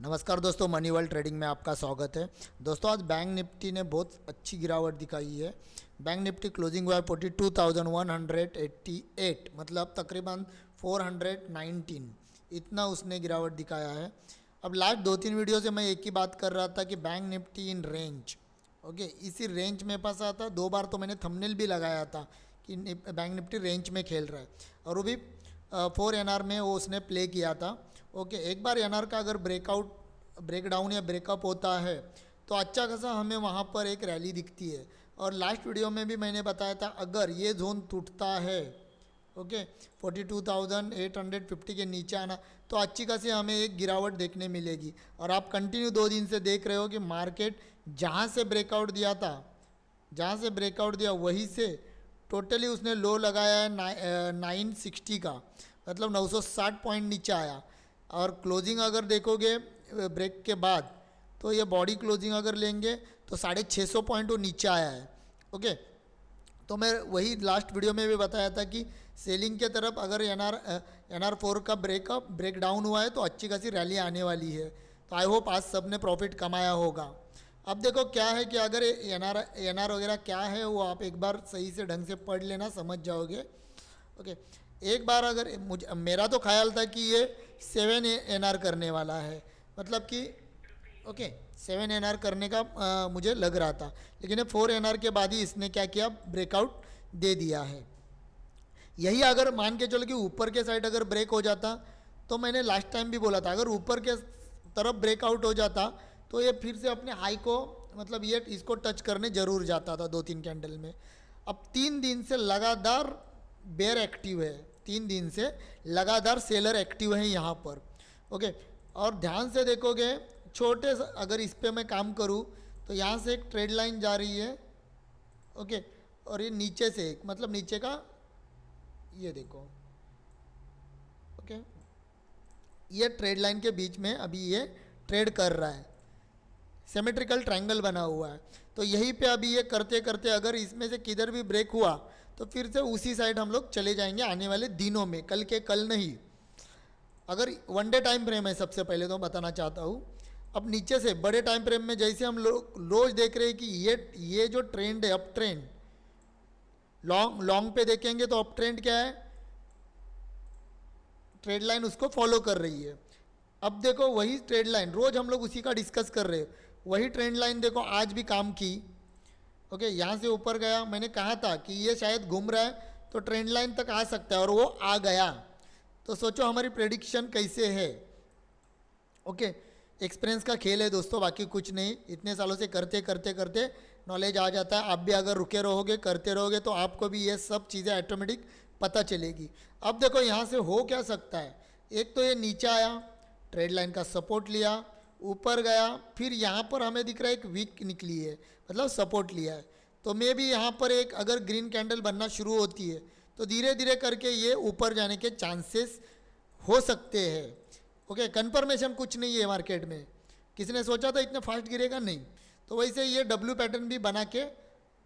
नमस्कार दोस्तों, money world trading में आपका स्वागत है। दोस्तों आज बैंक निफ्टी ने बहुत अच्छी गिरावट दिखाई है। बैंक निफ्टी क्लोजिंग हुआ है 42,188, मतलब तकरीबन 419 इतना उसने गिरावट दिखाया है। अब लास्ट 2-3 वीडियो से मैं एक ही बात कर रहा था कि bank Nifty in range, okay, इसी रेंज में फंसा था। 2 बार तो मैंने थंबनेल भी लगाया था कि बैंक निफ्टी रेंज में खेल रहा है, और वो भी 4 एनआर में वो उसने प्ले किया था। ओके, एक बार एनआर का अगर ब्रेकडाउन या ब्रेकअप होता है तो अच्छा खासा हमें वहाँ पर एक रैली दिखती है। और लास्ट वीडियो में भी मैंने बताया था, अगर ये जोन टूटता है, ओके, 42,850 के नीचे आना, तो अच्छी खासी हमें एक गिरावट देखने मिलेगी। और आप कंटिन्यू 2 दिन से देख रहे हो कि मार्केट जहाँ से ब्रेकआउट दिया था, जहाँ से ब्रेकआउट दिया वहीं से टोटली उसने लो लगाया है 960 का, मतलब 960 पॉइंट नीचे आया। और क्लोजिंग अगर देखोगे ब्रेक के बाद, तो ये बॉडी क्लोजिंग अगर लेंगे तो 650 पॉइंट वो नीचे आया है। ओके, तो मैं वही लास्ट वीडियो में भी बताया था कि सेलिंग के तरफ अगर NR4 का ब्रेकडाउन हुआ है तो अच्छी खासी रैली आने वाली है। तो आई होप आज सब ने प्रॉफिट कमाया होगा। अब देखो क्या है कि अगर एनआर वगैरह क्या है वो आप एक बार सही से ढंग से पढ़ लेना, समझ जाओगे। ओके, एक बार अगर मेरा तो ख्याल था कि ये 7 एनआर करने वाला है, मतलब कि ओके 7 एनआर करने का मुझे लग रहा था, लेकिन 4 एनआर के बाद ही इसने क्या किया, ब्रेकआउट दे दिया है। यही अगर मान के चलो कि ऊपर के साइड अगर ब्रेक हो जाता, तो मैंने लास्ट टाइम भी बोला था, अगर ऊपर के तरफ ब्रेकआउट हो जाता तो ये फिर से अपने हाई को, मतलब ये इसको टच करने जरूर जाता था 2-3 कैंडल में। अब 3 दिन से लगातार बेयर एक्टिव है, 3 दिन से लगातार सेलर एक्टिव है यहाँ पर। ओके, और ध्यान से देखोगे छोटे अगर इस पे मैं काम करूँ तो यहाँ से एक ट्रेड लाइन जा रही है। ओके, और ये नीचे से एक, मतलब नीचे का ये देखो, ओके, ये ट्रेड लाइन के बीच में अभी ये ट्रेड कर रहा है, सिमेट्रिकल ट्रायंगल बना हुआ है। तो यहीं पे अभी ये करते करते अगर इसमें से किधर भी ब्रेक हुआ तो फिर से उसी साइड हम लोग चले जाएंगे आने वाले दिनों में, कल के कल नहीं। अगर 1 डे टाइम फ्रेम है, सबसे पहले तो बताना चाहता हूँ। अब नीचे से बड़े टाइम फ्रेम में जैसे हम लोग रोज देख रहे हैं कि ये जो ट्रेंड है, अप ट्रेंड, लॉन्ग पे देखेंगे तो अप ट्रेंड क्या है, ट्रेड लाइन उसको फॉलो कर रही है। अब देखो वही ट्रेड लाइन, रोज हम लोग उसी का डिस्कस कर रहे हैं, वही ट्रेंड लाइन देखो आज भी काम की। ओके, यहाँ से ऊपर गया, मैंने कहा था कि ये शायद घूम रहा है तो ट्रेंड लाइन तक आ सकता है, और वो आ गया। तो सोचो हमारी प्रेडिक्शन कैसे है। ओके, एक्सपीरियंस का खेल है दोस्तों, बाकी कुछ नहीं। इतने सालों से करते करते करते नॉलेज आ जाता है। आप भी अगर रुके रहोगे, करते रहोगे, तो आपको भी ये सब चीज़ें ऑटोमेटिक पता चलेगी। अब देखो यहाँ से हो क्या सकता है, एक तो ये नीचे आया, ट्रेड लाइन का सपोर्ट लिया, ऊपर गया, फिर यहाँ पर हमें दिख रहा है एक वीक निकली है, मतलब सपोर्ट लिया है। तो मे भी यहाँ पर एक अगर ग्रीन कैंडल बनना शुरू होती है तो धीरे धीरे करके ये ऊपर जाने के चांसेस हो सकते हैं। ओके, कंफर्मेशन कुछ नहीं है मार्केट में, किसी ने सोचा था इतना फास्ट गिरेगा, नहीं। तो वैसे ये डब्ल्यू पैटर्न भी बना के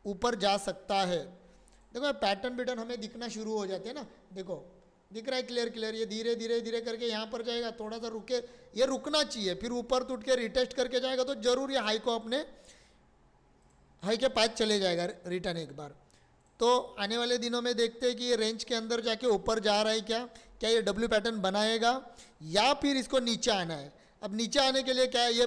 ऊपर जा सकता है। देखो पैटर्न हमें दिखना शुरू हो जाते हैं ना, देखो दिख रहा है क्लियर, ये धीरे धीरे धीरे करके यहाँ पर जाएगा, थोड़ा सा रुके, ये रुकना चाहिए, फिर ऊपर टूट के रिटेस्ट करके जाएगा तो जरूर ये हाई को अपने हाई के पास चले जाएगा रिटर्न एक बार। तो आने वाले दिनों में देखते हैं कि ये रेंज के अंदर जाके ऊपर जा रहा है क्या ये डब्ल्यू पैटर्न बनाएगा या फिर इसको नीचे आना है। अब नीचे आने के लिए क्या है, ये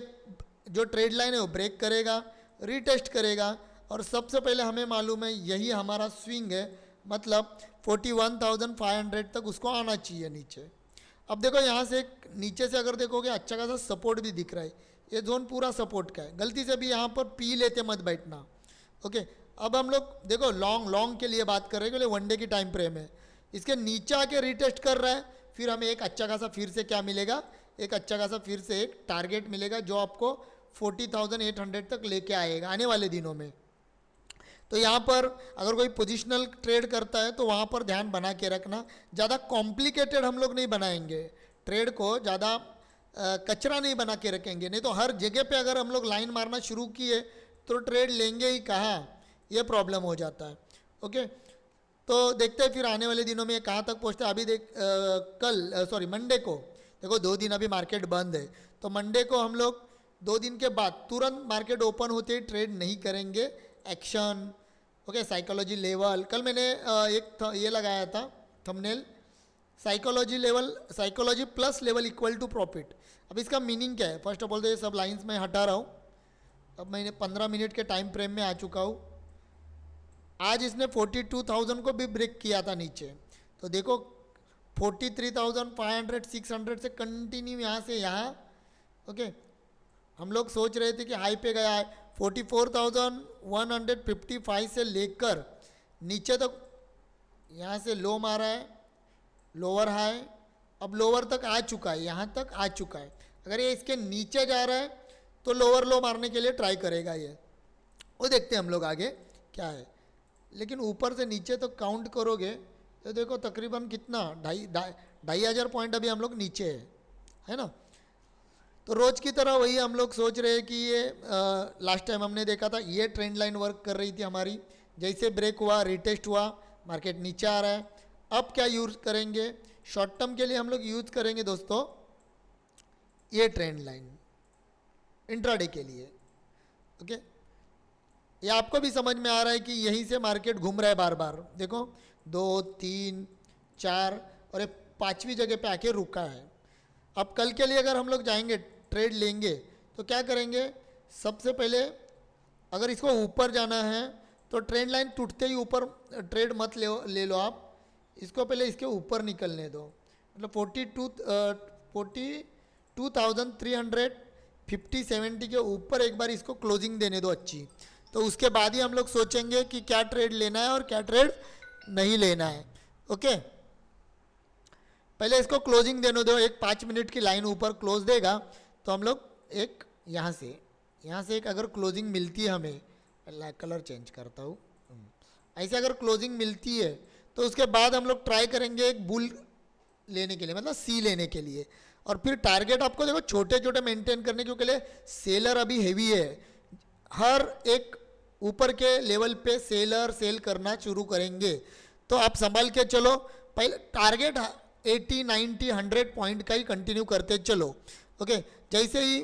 जो ट्रेड लाइन है वो ब्रेक करेगा, रिटेस्ट करेगा, और सबसे पहले हमें मालूम है यही हमारा स्विंग है, मतलब 41,500 तक उसको आना चाहिए नीचे। अब देखो यहाँ से नीचे से अगर देखोगे अच्छा खासा सपोर्ट भी दिख रहा है, ये जोन पूरा सपोर्ट का है, गलती से भी यहाँ पर पी लेते मत बैठना। ओके, अब हम लोग देखो लॉन्ग के लिए बात कर रहे हैं, 1 डे की टाइम फ्रेम है, इसके नीचे आके रिटेस्ट कर रहा है, फिर हमें एक अच्छा खासा फिर से क्या मिलेगा, एक अच्छा खासा फिर से एक टारगेट मिलेगा जो आपको 40,800 तक लेके आएगा आने वाले दिनों में। तो यहाँ पर अगर कोई पोजिशनल ट्रेड करता है तो वहाँ पर ध्यान बना के रखना, ज़्यादा कॉम्प्लिकेटेड हम लोग नहीं बनाएंगे ट्रेड को, ज़्यादा कचरा नहीं बना के रखेंगे, नहीं तो हर जगह पे अगर हम लोग लाइन मारना शुरू किए तो ट्रेड लेंगे ही कहाँ, ये प्रॉब्लम हो जाता है। ओके, तो देखते हैं फिर आने वाले दिनों में कहाँ तक पहुँचता है। अभी मंडे को देखो 2 दिन अभी मार्केट बंद है, तो मंडे को हम लोग 2 दिन के बाद तुरंत मार्केट ओपन होते ही ट्रेड नहीं करेंगे, एक्शन, ओके, साइकोलॉजी लेवल। कल मैंने ये लगाया था thumbnail, psychology level, psychology plus level equal to profit. अब इसका मीनिंग क्या है? फर्स्ट ऑफ ऑल तो ये सब लाइंस में हटा रहा हूँ। अब मैंने 15 मिनट के टाइम फ्रेम में आ चुका हूँ। आज इसने 42,000 को भी ब्रेक किया था नीचे, तो देखो 43,500 600 से कंटिन्यू यहाँ से यहाँ, ओके। हम लोग सोच रहे थे कि हाई पे गया है, 44,155 से लेकर नीचे तक यहाँ से लो मारा है, लोअर हाई, अब लोअर तक आ चुका है, यहाँ तक आ चुका है। अगर ये इसके नीचे जा रहा है तो लोअर लो मारने के लिए ट्राई करेगा ये, वो देखते हैं हम लोग आगे क्या है। लेकिन ऊपर से नीचे तक काउंट करोगे तो देखो तकरीबन कितना 2,500 पॉइंट अभी हम लोग नीचे है ना। तो रोज़ की तरह वही हम लोग सोच रहे हैं कि ये लास्ट टाइम हमने देखा था ये ट्रेंड लाइन वर्क कर रही थी हमारी, जैसे ब्रेक हुआ, रिटेस्ट हुआ, मार्केट नीचे आ रहा है। अब क्या यूज़ करेंगे? शॉर्ट टर्म के लिए हम लोग यूज़ करेंगे दोस्तों ये ट्रेंड लाइन इंट्राडे के लिए, ओके। ये आपको भी समझ में आ रहा है कि यहीं से मार्केट घूम रहा है बार बार, देखो 2 3 4 और ये 5वीं जगह पे आके रुका है। अब कल के लिए अगर हम लोग जाएंगे ट्रेड लेंगे तो क्या करेंगे? सबसे पहले अगर इसको ऊपर जाना है तो ट्रेंड लाइन टूटते ही ऊपर ट्रेड मत ले लो आप, इसको पहले इसके ऊपर निकलने दो, मतलब 42,350-70 के ऊपर एक बार इसको क्लोजिंग देने दो अच्छी, तो उसके बाद ही हम लोग सोचेंगे कि क्या ट्रेड लेना है और क्या ट्रेड नहीं लेना है, ओके। पहले इसको क्लोजिंग देने दो, एक 5 मिनट की लाइन ऊपर क्लोज देगा तो हम लोग एक यहाँ से एक अगर क्लोजिंग मिलती है हमें, कलर चेंज करता हूँ, ऐसे अगर क्लोजिंग मिलती है तो उसके बाद हम लोग ट्राई करेंगे एक बुल लेने के लिए, मतलब सी लेने के लिए। और फिर टारगेट आपको देखो छोटे छोटे मेंटेन करने के लिए, सेलर अभी हेवी है, हर एक ऊपर के लेवल पे सेलर सेल करना शुरू करेंगे, तो आप संभाल के चलो। पहले टारगेट 80 90 100 पॉइंट का ही कंटिन्यू करते चलो, ओके। जैसे ही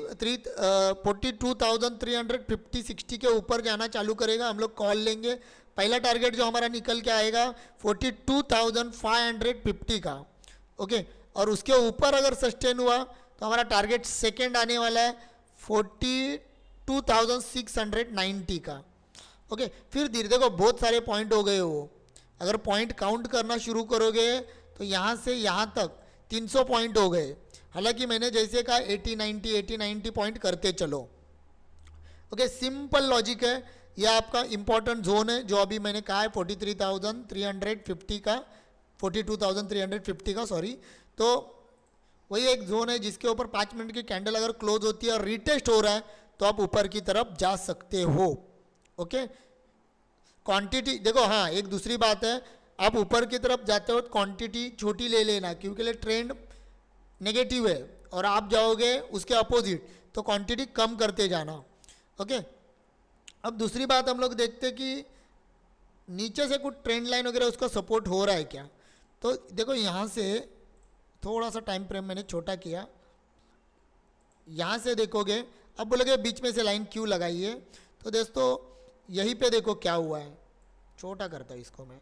42,350-60 के ऊपर जाना चालू करेगा हम लोग कॉल लेंगे। पहला टारगेट जो हमारा निकल के आएगा 42,550 का, ओके। और उसके ऊपर अगर सस्टेन हुआ तो हमारा टारगेट सेकेंड आने वाला है 42,690 का, ओके। फिर धीरे देखो बहुत सारे पॉइंट हो गए हो, अगर पॉइंट काउंट करना शुरू करोगे तो यहाँ से यहाँ तक 300 पॉइंट हो गए। हालांकि मैंने जैसे कहा 80 90 पॉइंट करते चलो, ओके। सिंपल लॉजिक है, यह आपका इंपॉर्टेंट जोन है जो अभी मैंने कहा है 43,350 का, 42,350 का, सॉरी। तो वही एक जोन है जिसके ऊपर 5 मिनट की कैंडल अगर क्लोज होती है और रिटेस्ट हो रहा है तो आप ऊपर की तरफ जा सकते हो, ओके। क्वांटिटी देखो, हाँ एक दूसरी बात है, आप ऊपर की तरफ जाते हो तो क्वांटिटी छोटी ले लेना, क्योंकि ट्रेंड नेगेटिव है और आप जाओगे उसके अपोजिट, तो क्वांटिटी कम करते जाना, ओके। अब दूसरी बात हम लोग देखते हैं कि नीचे से कुछ ट्रेंड लाइन वगैरह उसका सपोर्ट हो रहा है क्या। तो देखो यहाँ से थोड़ा सा टाइम फ्रेम मैंने छोटा किया, यहाँ से देखोगे, अब बोलोगे बीच में से लाइन क्यों लगाई है, तो दोस्तों यहीं पे देखो क्या हुआ है, छोटा करता हूँ इसको मैं,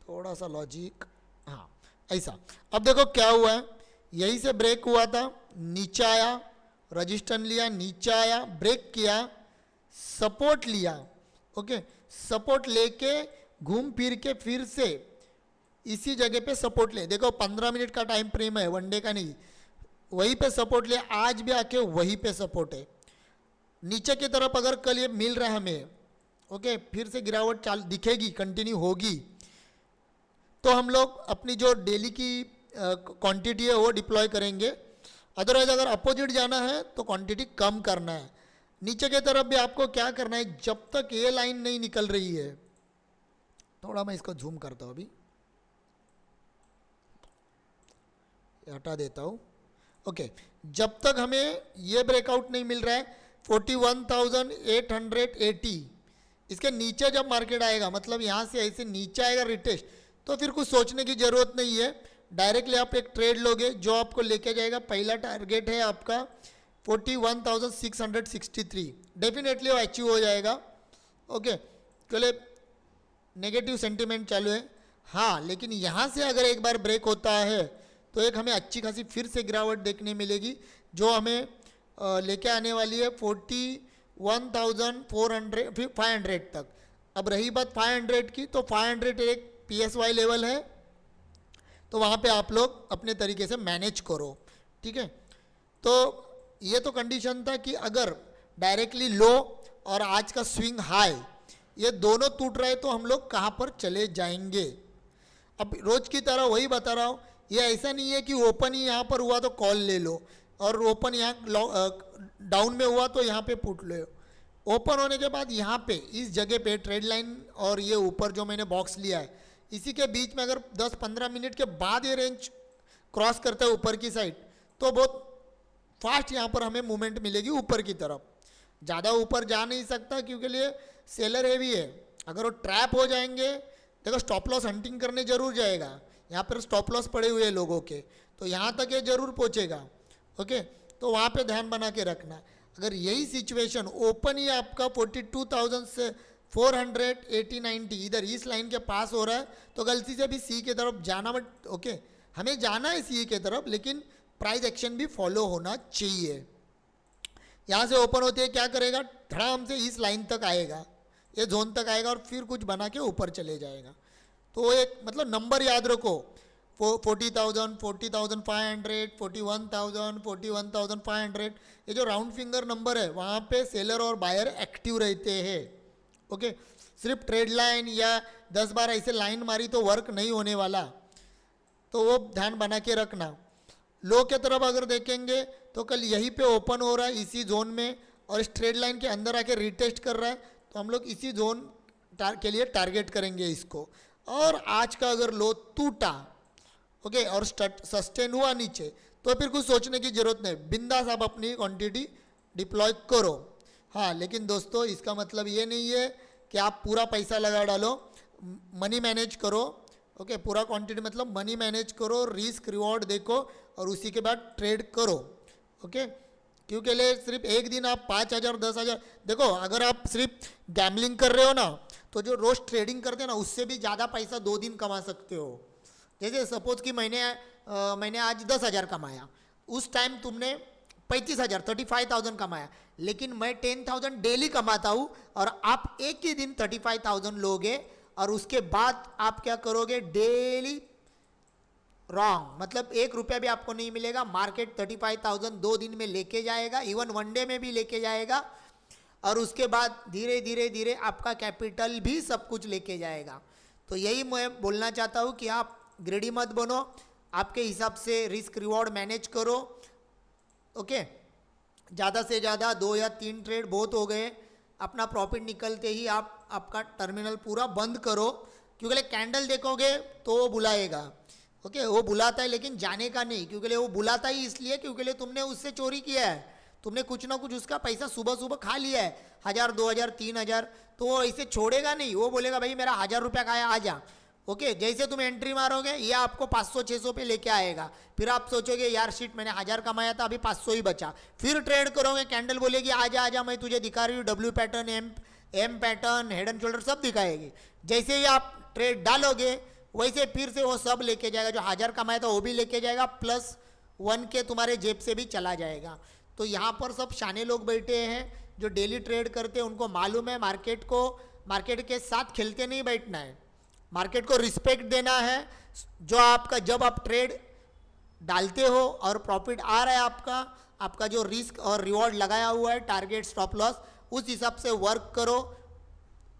थोड़ा सा लॉजिक, हाँ ऐसा। अब देखो क्या हुआ है, यहीं से ब्रेक हुआ था, नीचे आया, रजिस्टेंस लिया, नीचे आया, ब्रेक किया, सपोर्ट लिया, ओके। सपोर्ट लेके घूम फिर के फिर से इसी जगह पे सपोर्ट ले, देखो 15 मिनट का टाइम फ्रेम है, वन डे का नहीं, वहीं पे सपोर्ट ले, आज भी आके वहीं पे सपोर्ट है। नीचे की तरफ अगर कल ये मिल रहा है हमें, ओके, फिर से गिरावट दिखेगी, कंटिन्यू होगी, तो हम लोग अपनी जो डेली की क्वांटिटी है वो डिप्लॉय करेंगे। अदरवाइज अगर अपोजिट जाना है तो क्वांटिटी कम करना है। नीचे की तरफ भी आपको क्या करना है, जब तक ये लाइन नहीं निकल रही है, थोड़ा मैं इसको जूम करता हूँ, अभी हटा देता हूँ, ओके। जब तक हमें ये ब्रेकआउट नहीं मिल रहा है 41,880, इसके नीचे जब मार्केट आएगा, मतलब यहाँ से ऐसे नीचे आएगा रिटेस्ट, तो फिर कुछ सोचने की ज़रूरत नहीं है, डायरेक्टली आप एक ट्रेड लोगे जो आपको लेके जाएगा, पहला टारगेट है आपका 41,663, डेफिनेटली वो अचीव हो जाएगा। ओके, चले नेगेटिव सेंटीमेंट चालू है, हाँ, लेकिन यहाँ से अगर एक बार ब्रेक होता है तो एक हमें अच्छी खासी फिर से गिरावट देखने मिलेगी जो हमें लेके आने वाली है 41,500 तक। अब रही बात 500 की, तो 500 एक PSY लेवल है, तो वहाँ पे आप लोग अपने तरीके से मैनेज करो, ठीक है। तो ये तो कंडीशन था कि अगर डायरेक्टली लो और आज का स्विंग हाई ये दोनों टूट रहे तो हम लोग कहाँ पर चले जाएंगे। अब रोज की तरह वही बता रहा हूँ, ये ऐसा नहीं है कि ओपन ही यहाँ पर हुआ तो कॉल ले लो और ओपन यहाँ डाउन में हुआ तो यहाँ पे पुट लो। ओपन होने के बाद यहाँ पे इस जगह पे ट्रेड लाइन और ये ऊपर जो मैंने बॉक्स लिया है इसी के बीच में अगर 10-15 मिनट के बाद ये रेंज क्रॉस करता है ऊपर की साइड तो बहुत फास्ट यहाँ पर हमें मूवमेंट मिलेगी ऊपर की तरफ। ज़्यादा ऊपर जा नहीं सकता क्योंकि लिए सेलर हेवी है। अगर वो ट्रैप हो जाएंगे, देखो स्टॉप लॉस हंटिंग करने जरूर जाएगा, यहाँ पर स्टॉप लॉस पड़े हुए लोगों के, तो यहाँ तक ये जरूर पहुँचेगा। ओके, तो वहाँ पे ध्यान बना के रखना। अगर यही सिचुएशन ओपन ही आपका 42,000 से 480-90 इधर इस लाइन के पास हो रहा है तो गलती से भी सी की तरफ जाना मत। ओके, हमें जाना है सी की तरफ, लेकिन प्राइस एक्शन भी फॉलो होना चाहिए। यहाँ से ओपन होते हैं क्या करेगा, धड़ाम से इस लाइन तक आएगा, ये जोन तक आएगा और फिर कुछ बना के ऊपर चले जाएगा। तो एक मतलब नंबर याद रखो, 40,000, 40,500, 41,000, 41,500, ये जो राउंड फिंगर नंबर है वहाँ पे सेलर और बायर एक्टिव रहते हैं। ओके, सिर्फ ट्रेड लाइन या 10 बार ऐसे लाइन मारी तो वर्क नहीं होने वाला, तो वो ध्यान बना के रखना। लो के तरफ अगर देखेंगे तो कल यहीं पे ओपन हो रहा है इसी जोन में और इस ट्रेड लाइन के अंदर आके रिटेस्ट कर रहा है, तो हम लोग इसी जोन के लिए टारगेट करेंगे इसको। और आज का अगर लो टूटा, ओके, और सस्टेन हुआ नीचे, तो फिर कुछ सोचने की जरूरत नहीं, बिंदास आप अपनी क्वांटिटी डिप्लॉय करो। हाँ, लेकिन दोस्तों इसका मतलब ये नहीं है कि आप पूरा पैसा लगा डालो, मनी मैनेज करो। ओके, पूरा क्वांटिटी मतलब मनी मैनेज करो, रिस्क रिवॉर्ड देखो और उसी के बाद ट्रेड करो। ओके, क्योंकि ले सिर्फ एक दिन आप 5,000 10,000 देखो, अगर आप सिर्फ गैम्बलिंग कर रहे हो ना तो जो रोज ट्रेडिंग करते हैं ना उससे भी ज़्यादा पैसा 2 दिन कमा सकते हो। जैसे सपोज कि मैंने आज 10,000 कमाया, उस टाइम तुमने 35,000 35,000 कमाया, लेकिन मैं 10,000 डेली कमाता हूँ और आप एक ही दिन 35,000 लोगे और उसके बाद आप क्या करोगे, डेली रॉन्ग, मतलब 1 रुपया भी आपको नहीं मिलेगा। मार्केट 35,000 2 दिन में लेके जाएगा, इवन 1 डे में भी लेके जाएगा और उसके बाद धीरे धीरे धीरे आपका कैपिटल भी सब कुछ लेके जाएगा। तो यही मैं बोलना चाहता हूँ कि आप ग्रेडी मत बनो, आपके हिसाब से रिस्क रिवॉर्ड मैनेज करो। ओके, ज़्यादा से ज़्यादा 2 या 3 ट्रेड बहुत हो गए, अपना प्रॉफिट निकलते ही आप आपका टर्मिनल पूरा बंद करो, क्योंकि कैंडल देखोगे तो वो बुलाएगा। ओके, वो बुलाता है लेकिन जाने का नहीं, क्योंकि वो बुलाता ही इसलिए क्योंकि तुमने उससे चोरी किया है, तुमने कुछ ना कुछ उसका पैसा सुबह सुबह खा लिया है, 1,000 2,000 3,000, तो वो ऐसे छोड़ेगा नहीं, वो बोलेगा भाई मेरा 1,000 रुपया खाया आ जा। ओके, जैसे तुम एंट्री मारोगे ये आपको 500-600 पे लेके आएगा, फिर आप सोचोगे यार शिट मैंने 1,000 कमाया था अभी 500 ही बचा, फिर ट्रेड करोगे, कैंडल बोलेगी आजा आजा मैं तुझे दिखा रही हूँ, W pattern M pattern head and shoulder सब दिखाएगी। जैसे ही आप ट्रेड डालोगे वैसे फिर से वो सब लेके जाएगा, जो 1,000 कमाया था वो भी लेके जाएगा, +1 के तुम्हारे जेब से भी चला जाएगा। तो यहाँ पर सब शाने लोग बैठे हैं जो डेली ट्रेड करते हैं, उनको मालूम है मार्केट के साथ खेलते नहीं बैठना है, मार्केट को रिस्पेक्ट देना है। जो आपका जब आप ट्रेड डालते हो और प्रॉफिट आ रहा है आपका जो रिस्क और रिवॉर्ड लगाया हुआ है, टारगेट स्टॉप लॉस, उस हिसाब से वर्क करो,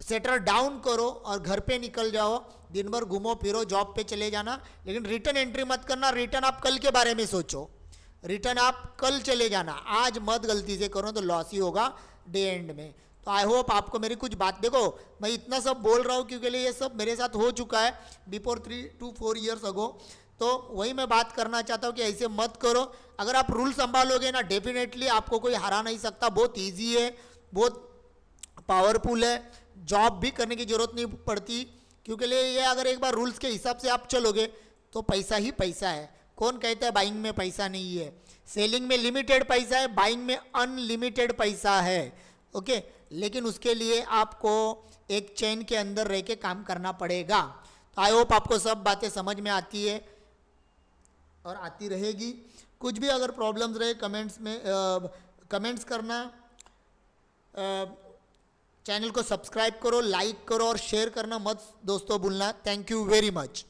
सेटर डाउन करो और घर पे निकल जाओ, दिन भर घूमो फिरो, जॉब पे चले जाना, लेकिन रिटर्न एंट्री मत करना। रिटर्न आप कल के बारे में सोचो, रिटर्न आप कल चले जाना, आज मत गलती से करो तो लॉस ही होगा डे एंड में। तो आई होप आपको मेरी कुछ बात, देखो मैं इतना सब बोल रहा हूँ क्योंकि ये सब मेरे साथ हो चुका है बिफोर 3 to 4 years अगो, तो वही मैं बात करना चाहता हूँ कि ऐसे मत करो। अगर आप रूल संभालोगे ना डेफिनेटली आपको कोई हरा नहीं सकता, बहुत ईजी है, बहुत पावरफुल है, जॉब भी करने की ज़रूरत नहीं पड़ती, क्योंकि ये अगर एक बार रूल्स के हिसाब से आप चलोगे तो पैसा ही पैसा है। कौन कहता है बाइंग में पैसा नहीं है? सेलिंग में लिमिटेड पैसा है, बाइंग में अनलिमिटेड पैसा है। ओके, लेकिन उसके लिए आपको एक चेन के अंदर रह के काम करना पड़ेगा। तो आई होप आपको सब बातें समझ में आती है और आती रहेगी। कुछ भी अगर प्रॉब्लम्स रहे कमेंट्स में कमेंट्स करना। चैनल को सब्सक्राइब करो, लाइक करो और शेयर करना मत दोस्तों भूलना। Thank you very much.